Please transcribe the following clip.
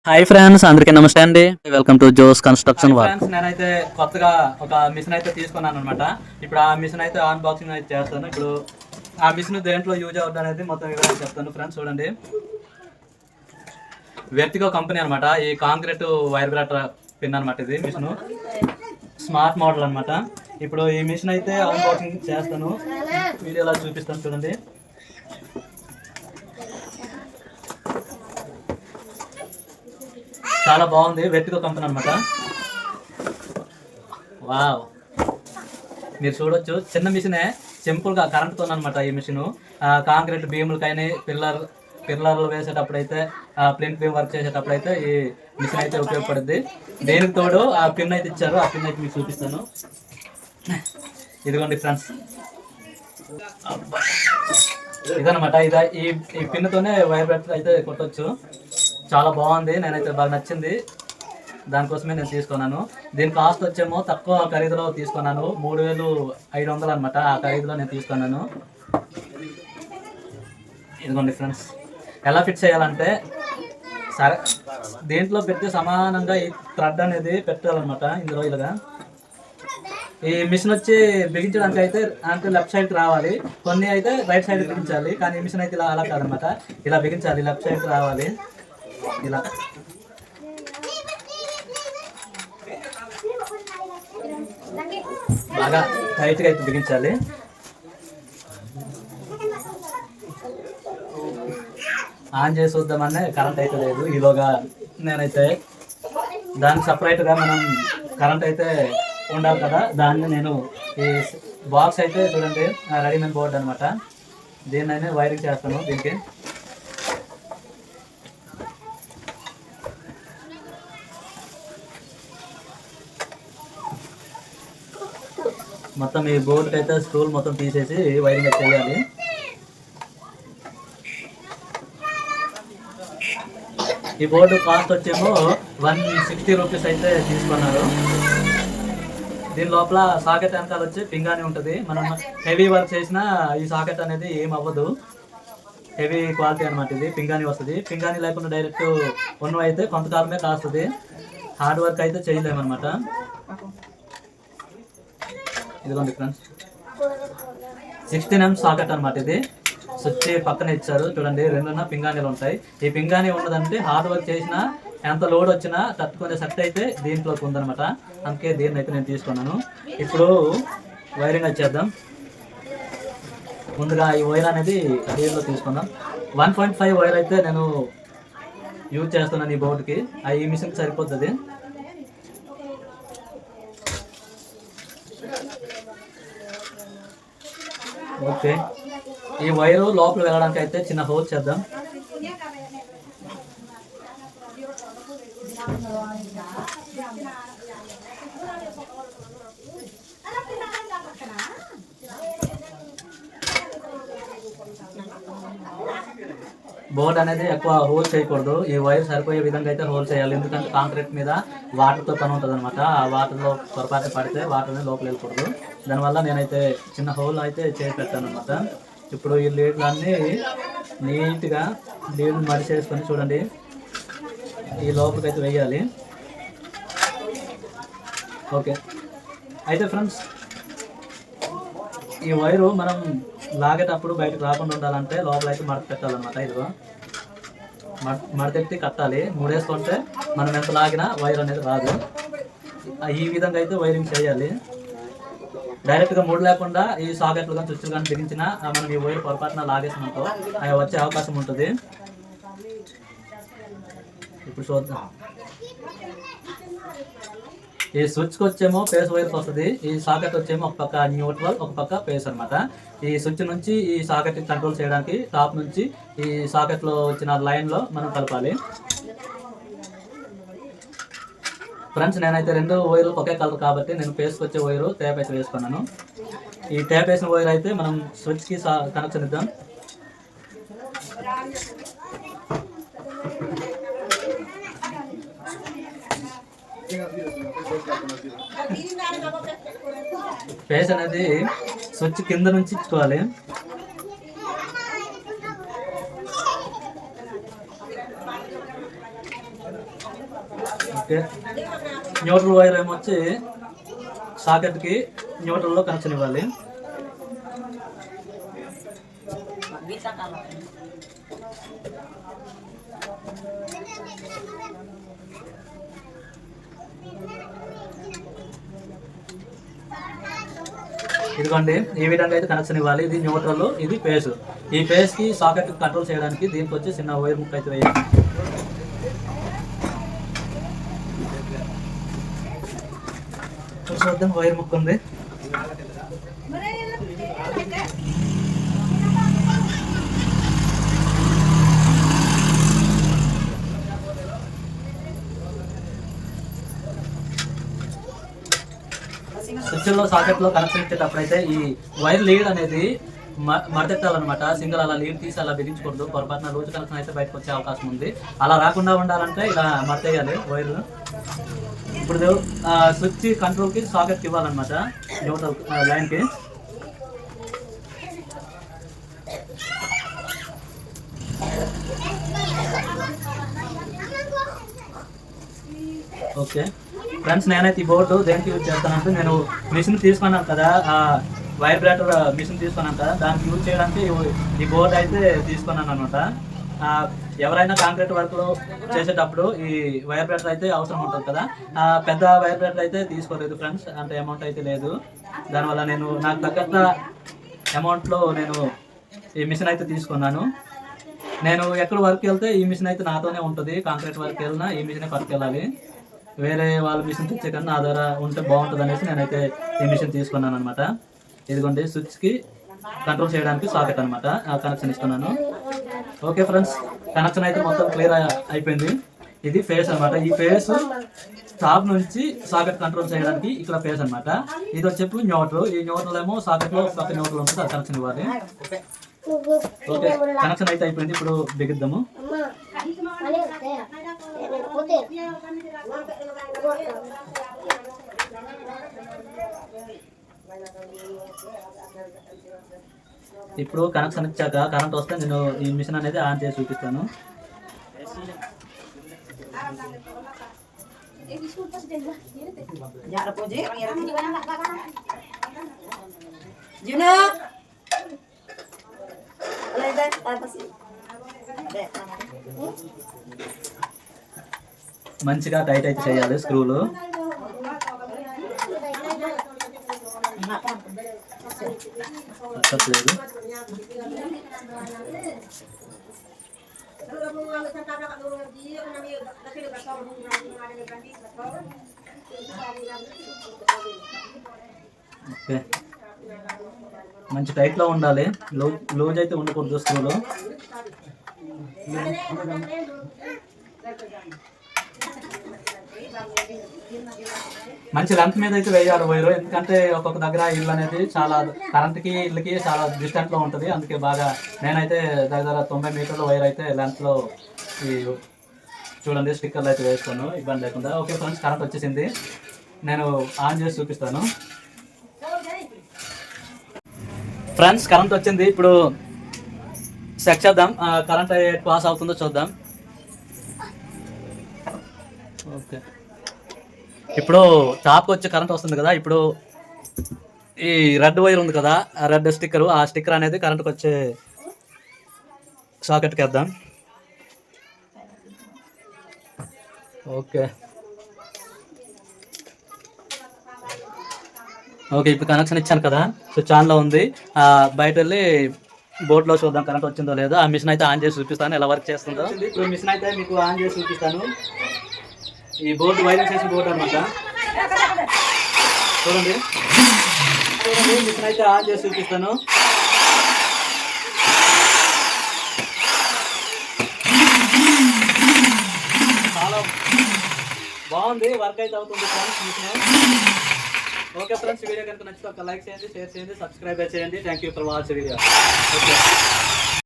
Hi friends, అందరికీ నమస్తే అండి. Welcome to Jose construction work. Friends, నేనైతే కొత్తగా ఒక మిషన్ అయితే తీసుకున్నాను అనమాట. ఇప్పుడు ఆ మిషన్ అయితే అన్బాక్సింగ్ అయితే చేస్తాను. ఇప్పుడు ఆ మిషన్ దేంట్లో యూజ్ అవుతుంది అనేది మొత్తం వివరాలు చెప్తాను. ఫ్రెండ్స్ చూడండి, వెర్టిగో కంపెనీ అనమాట. ఈ కాంక్రీట్ వైర్ బ్రాటర్ పిన్ అనమాట. ఇది మిషన్ స్మార్ట్ మోడల్ అనమాట. ఇప్పుడు ఈ మిషన్ అయితే అన్బాక్సింగ్ చేస్తాను, వీడియోలో చూపిస్తాను. చూడండి, చాలా బాగుంది. వెర్టిగో కంపెనీ అనమాట. వావ్, మీరు చూడొచ్చు, చిన్న మిషనే, సింపుల్గా కరెంట్తో అనమాట ఈ మిషన్. కాంక్రీట్ భీములకైనా పిల్లర్లు వేసేటప్పుడు అయితే, ప్లింట్ బీమ్ వర్క్ చేసేటప్పుడు అయితే ఈ మిషన్ అయితే ఉపయోగపడుద్ది. దేనికి తోడు ఆ పిన్ అయితే ఇచ్చారు. ఆ పిన్ అయితే మీకు చూపిస్తాను. ఇదిగోండి ఫ్రెండ్స్, ఇదనమాట. ఈ పిన్తోనే వైర్ బ్రాటర్ అయితే కొట్టవచ్చు. చాలా బాగుంది, నేనైతే బాగా నచ్చింది, దానికోసమే నేను తీసుకున్నాను. దీని కాస్ట్ వచ్చేమో తక్కువ ఖరీదులో తీసుకున్నాను, 3500 అనమాట. ఆ ఖరీదులో నేను తీసుకున్నాను. ఇదిగోండి ఫ్రెండ్స్, ఎలా ఫిట్ చేయాలంటే, సరే దీంట్లో పెట్టి సమానంగా ఈ థ్రెడ్ అనేది పెట్టాలన్నమాట. ఇందులో ఇలాగా ఈ మిషన్ వచ్చి బిగించడానికి అయితే అంటే లెఫ్ట్ సైడ్కి రావాలి, కొన్ని అయితే రైట్ సైడ్ బిగించాలి. కానీ ఈ మిషన్ అయితే ఇలా అలా కాదనమాట, ఇలా బిగించాలి, లెఫ్ట్ సైడ్కి రావాలి. ఇలా బాగా టైట్గా అయితే బిగించాలి. ఆన్ చేసి చూద్దామనే కరెంట్ అయితే లేదు. ఈలోగా నేనైతే దానికి సపరేట్గా మనం కరెంట్ అయితే ఉండాలి కదా, దాన్ని నేను ఈ బాక్స్ అయితే చూడండి, రెడీమేడ్ బోర్డ్ అనమాట. దీన్నైనా వైరింగ్ చేస్తాను. దీనికి మొత్తం ఈ బోర్డుకి అయితే స్క్రూలు మొత్తం తీసేసి వైరింగ్ అయితే చేయాలి. ఈ బోర్డు కాస్ట్ వచ్చేమో 160 రూపీస్ అయితే తీసుకున్నారు. దీని లోపల సాకెట్ వెనకాల వచ్చి పింగాని ఉంటుంది. మనం హెవీ వర్క్ చేసినా ఈ సాకెట్ అనేది ఏం అవ్వదు, హెవీ క్వాలిటీ అనమాట. ఇది పింగాని వస్తుంది. పింగాని లేకుండా డైరెక్ట్ ఉన్నవి అయితే కొంతకాలమే కాస్తుంది, హార్డ్ వర్క్ అయితే చేయలేమన్నమాట. ఇదిగోండి ఫ్రెండ్స్, 16mm సాకెట్ అనమాట. ఇది స్విచ్ పక్కన ఇచ్చారు చూడండి, రెండున్న పింగాణీలు ఉంటాయి. ఈ పింగాణి ఉన్నదంటే హార్డ్ వర్క్ చేసినా ఎంత లోడ్ వచ్చినా తట్టుకునే శక్తి అయితే దీంట్లోకి ఉందనమాట. అందుకే దీన్ని అయితే నేను తీసుకున్నాను. ఇప్పుడు వైరింగ్ వచ్చేద్దాం. ముందుగా ఈ వైర్ అనేది దీనిలో తీసుకుందాం. 1.5 వైర్ అయితే నేను యూజ్ చేస్తున్నాను ఈ బోర్డుకి. ఈ మిషన్కి సరిపోతుంది. ఓకే, ఈ వైరు లోపల వెళ్ళడానికి అయితే చిన్న హోల్ చేద్దాం. బోర్డ్ అనేది ఎక్కువ హోల్ చేయకూడదు, ఈ వైర్ సరిపోయే విధంగా అయితే హోల్ చేయాలి. ఎందుకంటే కాంక్రీట్ మీద వాటర్తో పని ఉంటుంది అనమాట. ఆ వాటర్లో పొరపాటు పడితే వాటర్ లోపల వెళ్ళకూడదు. దానివల్ల నేనైతే చిన్న హోల్ అయితే చేసి పెట్టాను అనమాట. ఇప్పుడు ఈ లీడ్లన్నీ నీట్గా లీడ్లు మడి చేసుకొని చూడండి, ఈ లోపలికి అయితే వేయాలి. ఓకే, అయితే ఫ్రెండ్స్, ఈ వైరు మనం లాగేటప్పుడు బయటకు రాకుండా ఉండాలంటే లోపల అయితే మడత పెట్టాలన్నమాట. ఇదిగో మడతెట్టి కట్టాలి. మూడేసుకుంటే మనం ఎంత లాగినా వైర్ అనేది రాదు. ఈ విధంగా అయితే వైరింగ్ చేయాలి. డైరెక్ట్గా మూడు లేకుండా ఈ సాకెట్లు కానీ స్విచ్లు కానీ బిగించినా మనం ఈ వైర్ పొరపాటున లాగేసినంతో అవి వచ్చే అవకాశం ఉంటుంది. ఇప్పుడు చూద్దాం. ఈ స్విచ్కి వచ్చేమో పేస్ వైర్స్ వస్తుంది, ఈ సాకెట్ వచ్చేమో ఒక పక్క న్యూట్రల్, ఒక పక్క పేస్ అనమాట. ఈ స్విచ్ నుంచి ఈ సాకెట్ కంట్రోల్ చేయడానికి టాప్ నుంచి ఈ సాకెట్లో వచ్చిన లైన్లో మనం కలపాలి. ఫ్రెండ్స్, నేనైతే రెండు వైర్లు ఒకే కలర్ కాబట్టి నేను పేస్కి వచ్చే వైరు ట్యాప్ అయితే వేసుకున్నాను. ఈ ట్యాప్ వేసిన వైర్ అయితే మనం స్విచ్కి కనెక్షన్ ఇద్దాం. పేస్ అనేది స్విచ్ కింద నుంచి ఇచ్చుకోవాలి. ఓకే, న్యూట్రల్ వైర్ ఏమో వచ్చి సాకెట్కి న్యూట్రల్లో కనెక్షన్ ఇవ్వాలి. ఇదిగోండి, ఈ విధంగా అయితే కనెక్షన్ ఇవ్వాలి. ఇది న్యూట్రల్, ఇది ఫేస్. ఈ ఫేస్ కి సాకెట్ కంట్రోల్ చేయడానికి దీనికి వచ్చి చిన్న వైర్ ముక్క అయితే వేయాలి. చూద్దాం, వైర్ ముక్క ఉంది. స్విచ్లో సాకెట్లో కనెక్షన్ ఇచ్చేటప్పుడు అయితే ఈ వైర్ లీడ్ అనేది మడతెట్టాలన్నమాట. సింగిల్ అలా లీడ్ తీసి అలా బిగించకూడదు. పొరపాటున లూజ్ కనెక్షన్ అయితే బయటకు వచ్చే అవకాశం ఉంది. అలా రాకుండా ఉండాలంటే ఇలా మడతేయాలి వైర్. ఇప్పుడు స్విచ్ కంట్రోల్కి సాకెట్కి ఇవ్వాలన్నమాట, న్యూట్రల్ లైన్కి. ఓకే ఫ్రెండ్స్, నేనైతే ఈ బోర్డు దేనికి యూజ్ చేస్తానంటే, నేను మిషన్ తీసుకున్నాను కదా, వైబ్రేటర్ మిషన్ తీసుకున్నాను కదా, దానికి యూజ్ చేయడానికి ఈ బోర్డు అయితే తీసుకున్నాను అనమాట. ఎవరైనా కాంక్రీట్ వర్క్లో చేసేటప్పుడు ఈ వైబ్రేటర్ అయితే అవసరం ఉంటుంది కదా, పెద్ద వైబ్రేటర్ అయితే తీసుకోలేదు ఫ్రెండ్స్, అంటే అమౌంట్ అయితే లేదు. దానివల్ల నేను నాకు తగ్గట్ట అమౌంట్లో నేను ఈ మిషన్ అయితే తీసుకున్నాను. నేను ఎక్కడ వర్క్ వెళ్తే ఈ మిషన్ అయితే నాతోనే ఉంటుంది. కాంక్రీట్ వర్క్ వెళ్ళినా ఈ మిషనే పట్టుకెళ్ళాలి. వేరే వాళ్ళ మిషన్ తెచ్చే కన్నా నా ద్వారా ఉంటే బాగుంటుంది అనేసి నేనైతే ఈ మిషన్ తీసుకున్నాను అనమాట. ఇదిగోండి, స్విచ్కి కంట్రోల్ చేయడానికి సాకెట్ అనమాట, కనెక్షన్ ఇస్తున్నాను. ఓకే ఫ్రెండ్స్, కనెక్షన్ అయితే మొత్తం క్లియర్ అయిపోయింది. ఇది ఫేస్ అనమాట. ఈ ఫేస్ టాప్ నుంచి సాకెట్ కంట్రోల్ చేయడానికి ఇక్కడ ఫేస్ అనమాట. ఇది వచ్చేప్పుడు న్యూట్రల్. ఈ న్యూట్రల్ ఏమో సాకెట్లో పక్క న్యూట్రల్ ఉంటుంది, అది కనెక్షన్ ఇవ్వాలి. ఓకే, కనెక్షన్ అయితే అయిపోయింది. ఇప్పుడు బిగిద్దాము. ఇప్పుడు కనెక్షన్ ఇచ్చాక కరెంట్ వస్తే నేను ఈ మిషన్ అనేది ఆన్ చేసి చూపిస్తాను. మంచిగా టైట్ అయితే చేయాలి స్క్రూలు. లేదు, ఓకే, మంచి టైట్లో ఉండాలి. లూజ్ అయితే ఉండకూడదు స్క్రూలు. మంచి లెంత్ మీద అయితే వేయాలి వైరు, ఎందుకంటే ఒక్కొక్క దగ్గర ఇల్లు అనేది చాలా కరెంట్కి ఇళ్ళకి చాలా డిస్టెంట్లో ఉంటుంది. అందుకే బాగా నేనైతే దగ్గర 90 మీటర్ల వైర్ అయితే లెంత్లో ఈ చూడండి స్టిక్కర్లు అయితే వేస్తాను, ఇబ్బంది లేకుండా. ఓకే ఫ్రెండ్స్, కరెంట్ వచ్చేసింది. నేను ఆన్ చేసి చూపిస్తాను. ఫ్రెండ్స్, కరెంట్ వచ్చింది. ఇప్పుడు చెక్ చేద్దాం కరెంట్ పాస్ అవుతుందో చూద్దాం. ఓకే, ఇప్పుడు టాప్కి వచ్చి కరెంట్ వస్తుంది కదా. ఇప్పుడు ఈ రెడ్ వైర్ ఉంది కదా, ఆ రెడ్ స్టిక్కర్, ఆ స్టిక్కర్ అనేది కరెంట్కి వచ్చే సాకెట్కి వేద్దాం. ఓకే ఓకే, ఇప్పుడు కనెక్షన్ ఇచ్చాను కదా, స్విచ్ ఆన్లో ఉంది. బయట వెళ్ళి బోర్డులో చూద్దాం కరెంట్ వచ్చిందో లేదో. ఆ మిషన్ అయితే ఆన్ చేసి చూపిస్తాను ఎలా వర్క్ చేస్తుందో. ఇప్పుడు మిషన్ అయితే మీకు ఆన్ చేసి చూపిస్తాను. ఈ బోర్డు వైరింగ్ చేసిన బోర్డు అనమాట. చూడండి మిషన్ అయితే ఆన్ చేసి చూపిస్తాను. చాలా బాగుంది, వర్క్ అయితే అవుతుంది friends machine. Okay friends, video కనుక నచ్చితే ఒక లైక్ చేయండి, షేర్ చేయండి, సబ్స్క్రైబ్ చేయండి. Thank you for watch video. Okay.